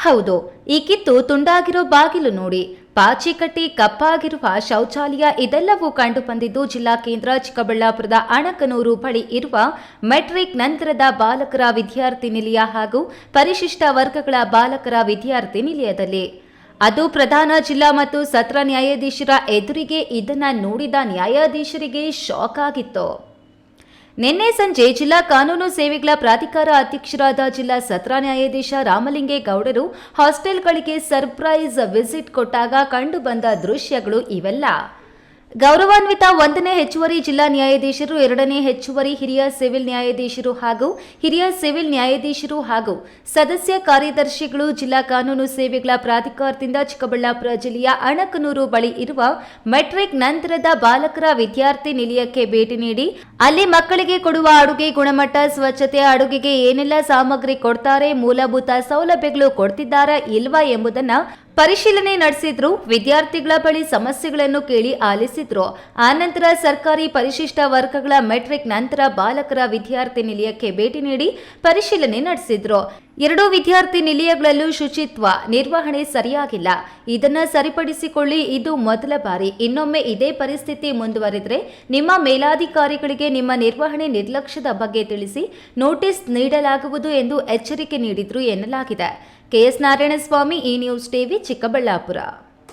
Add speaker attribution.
Speaker 1: ಹೌದು, ಈ ಕಿತ್ತು ತುಂಡಾಗಿರೋ ಬಾಗಿಲು ನೋಡಿ, ಪಾಚಿ ಕಟ್ಟಿ ಕಪ್ಪಾಗಿರುವ ಶೌಚಾಲಯ ಇದೆಲ್ಲವೂ ಕಂಡುಬಂದಿದ್ದು ಜಿಲ್ಲಾ ಕೇಂದ್ರ ಚಿಕ್ಕಬಳ್ಳಾಪುರದ ಅಣಕನೂರು ಬಳಿ ಇರುವ ಮೆಟ್ರಿಕ್ ನಂತರದ ಬಾಲಕರ ವಿದ್ಯಾರ್ಥಿ ನಿಲಯ ಹಾಗೂ ಪರಿಶಿಷ್ಟ ವರ್ಗಗಳ ಬಾಲಕರ ವಿದ್ಯಾರ್ಥಿ ನಿಲಯದಲ್ಲಿ. ಅದು ಪ್ರಧಾನ ಜಿಲ್ಲಾ ಮತ್ತು ಸತ್ರ ನ್ಯಾಯಾಧೀಶರ ಎದುರಿಗೆ. ಇದನ್ನ ನೋಡಿದ ನ್ಯಾಯಾಧೀಶರಿಗೆ ಶಾಕ್ ಆಗಿತ್ತು. ನಿನ್ನೆ ಸಂಜೆ ಜಿಲ್ಲಾ ಕಾನೂನು ಸೇವೆಗಳ ಪ್ರಾಧಿಕಾರ ಅಧ್ಯಕ್ಷರಾದ ಜಿಲ್ಲಾ ಸತ್ರ ನ್ಯಾಯಾಧೀಶ ರಾಮಲಿಂಗೇಗೌಡರು ಹಾಸ್ಟೆಲ್ಗಳಿಗೆ ಸರ್ಪ್ರೈಸ್ ವಿಸಿಟ್ ಕೊಟ್ಟಾಗ ಕಂಡುಬಂದ ದೃಶ್ಯಗಳು ಇವೆಲ್ಲ. ಗೌರವಾನ್ವಿತ 1ನೇ ಹೆಚ್ಚುವರಿ ಜಿಲ್ಲಾ ನ್ಯಾಯಾಧೀಶರು, 2ನೇ ಹೆಚ್ಚುವರಿ ಹಿರಿಯ ಸಿವಿಲ್ ನ್ಯಾಯಾಧೀಶರು ಹಾಗೂ ಹಿರಿಯ ಸಿವಿಲ್ ನ್ಯಾಯಾಧೀಶರು ಹಾಗೂ ಸದಸ್ಯ ಕಾರ್ಯದರ್ಶಿಗಳು ಜಿಲ್ಲಾ ಕಾನೂನು ಸೇವೆಗಳ ಪ್ರಾಧಿಕಾರದಿಂದ ಚಿಕ್ಕಬಳ್ಳಾಪುರ ಜಿಲ್ಲೆಯ ಅಣಕನೂರು ಬಳಿ ಇರುವ ಮೆಟ್ರಿಕ್ ನಂತರದ ಬಾಲಕರ ವಿದ್ಯಾರ್ಥಿ ನಿಲಯಕ್ಕೆ ಭೇಟಿ ನೀಡಿ ಅಲ್ಲಿ ಮಕ್ಕಳಿಗೆ ಕೊಡುವ ಅಡುಗೆ ಗುಣಮಟ್ಟ, ಸ್ವಚ್ಛತೆ, ಅಡುಗೆಗೆ ಏನೆಲ್ಲ ಸಾಮಗ್ರಿ ಕೊಡ್ತಾರೆ, ಮೂಲಭೂತ ಸೌಲಭ್ಯಗಳು ಕೊಡ್ತಿದ್ದಾರಾ ಇಲ್ವಾ ಎಂಬುದನ್ನು ಪರಿಶೀಲನೆ ನಡೆಸಿದ್ರು. ವಿದ್ಯಾರ್ಥಿಗಳ ಬಳಿ ಸಮಸ್ಯೆಗಳನ್ನು ಕೇಳಿ ಆಲಿಸಿದ್ರು. ಆನಂತರ ಸರ್ಕಾರಿ ಪರಿಶಿಷ್ಟ ವರ್ಗಗಳ ಮೆಟ್ರಿಕ್ ನಂತರ ಬಾಲಕರ ವಿದ್ಯಾರ್ಥಿ ನಿಲಯಕ್ಕೆ ಭೇಟಿ ನೀಡಿ ಪರಿಶೀಲನೆ ನಡೆಸಿದ್ರು. 2 ವಿದ್ಯಾರ್ಥಿ ನಿಲಯಗಳಲ್ಲೂ ಶುಚಿತ್ವ ನಿರ್ವಹಣೆ ಸರಿಯಾಗಿಲ್ಲ, ಇದನ್ನ ಸರಿಪಡಿಸಿಕೊಳ್ಳಿ. ಇದು ಮೊದಲ ಬಾರಿ. ಇನ್ನೊಮ್ಮೆ ಇದೇ ಪರಿಸ್ಥಿತಿ ಮುಂದುವರೆದರೆ ನಿಮ್ಮ ಮೇಲಾಧಿಕಾರಿಗಳಿಗೆ ನಿಮ್ಮ ನಿರ್ವಹಣೆ ನಿರ್ಲಕ್ಷ್ಯದ ಬಗ್ಗೆ ತಿಳಿಸಿ ನೋಟಿಸ್ ನೀಡಲಾಗುವುದು ಎಂದು ಎಚ್ಚರಿಕೆ ನೀಡಿದ್ರು ಎನ್ನಲಾಗಿದೆ. ಕೆಎಸ್ ನಾರಾಯಣಸ್ವಾಮಿ, ಈ ನ್ಯೂಸ್ ಟಿವಿ, ಚಿಕ್ಕಬಳ್ಳಾಪುರ.